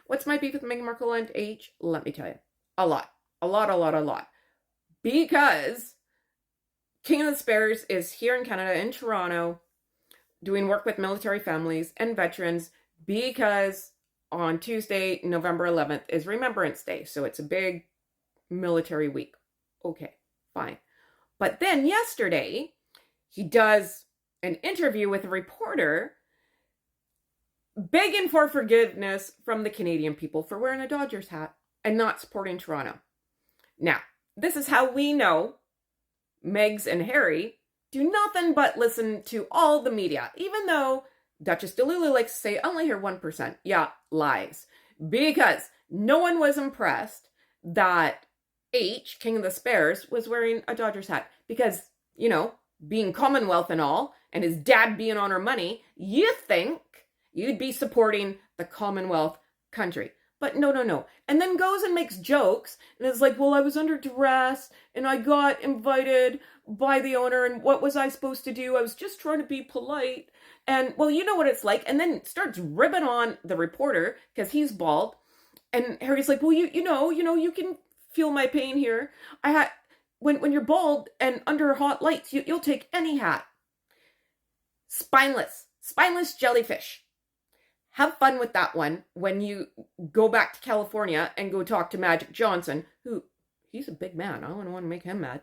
What's my beef with Meghan Markle and H? Let me tell you. A lot. A lot, a lot, a lot. Because King of the Spares is here in Canada, in Toronto, doing work with military families and veterans because on Tuesday, November 11th, is Remembrance Day. So it's a big military week. Okay, fine. But then yesterday, he does an interview with a reporter begging for forgiveness from the Canadian people for wearing a Dodgers hat and not supporting Toronto. Now, this is how we know Megs and Harry do nothing but listen to all the media, even though Duchess DeLulu likes to say, I only hear 1%. Yeah, lies. Because no one was impressed that H, King of the Spares, was wearing a Dodgers hat. Because, you know, being Commonwealth and all, and his dad being on her money, you think you'd be supporting the Commonwealth country. But no. And then goes and makes jokes, and is like, well, I was under duress, and I got invited by the owner, and what was I supposed to do? I was just trying to be polite. And, well, you know what it's like. And then starts ribbing on the reporter, because he's bald. And Harry's like, well, you know, you can feel my pain here. When you're bald and under hot lights, you'll take any hat. Spineless jellyfish. Have fun with that one when you go back to California and go talk to Magic Johnson, who, he's a big man. I don't want to make him mad.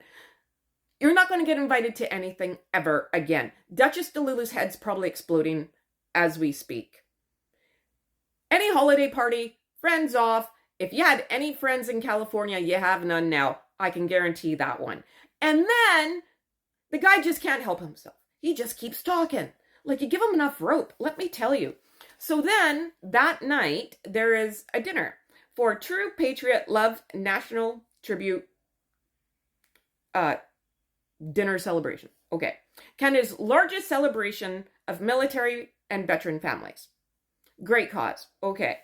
You're not going to get invited to anything ever again. Duchess DeLulu's head's probably exploding as we speak. Any holiday party, friends off. If you had any friends in California, you have none now. I can guarantee that one. And then the guy just can't help himself. He just keeps talking. Like, you give him enough rope, let me tell you. So then, that night, there is a dinner for True Patriot Love National Tribute dinner celebration. Okay. Canada's largest celebration of military and veteran families. Great cause. Okay.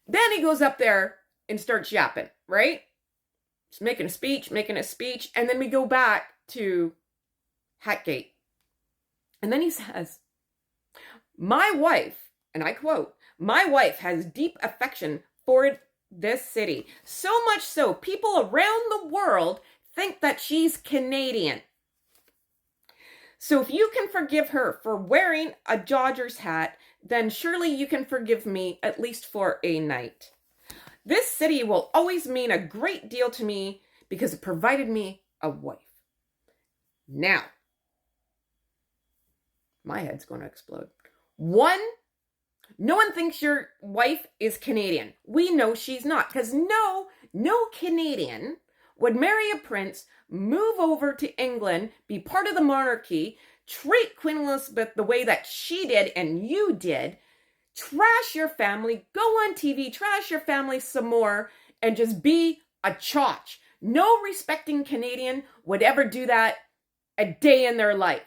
Then he goes up there and starts yapping, right? Just making a speech. And then we go back to Hatgate. And then he says, my wife, and I quote, my wife has deep affection for this city. So much so, people around the world think that she's Canadian. So if you can forgive her for wearing a Dodgers hat, then surely you can forgive me at least for a night. This city will always mean a great deal to me because it provided me a wife. Now, my head's going to explode. One, no one thinks your wife is Canadian. We know she's not, because no Canadian would marry a prince, move over to England, be part of the monarchy, treat Queen Elizabeth the way that she did and you did, trash your family, go on TV, trash your family some more, and just be a chotch. No respecting Canadian would ever do that a day in their life.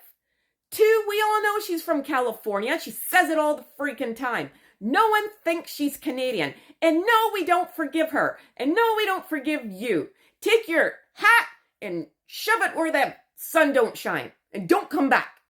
Two, we all know she's from California. She says it all the freaking time. No one thinks she's Canadian. And no, we don't forgive her. And no, we don't forgive you. Take your hat and shove it where the sun don't shine. And don't come back.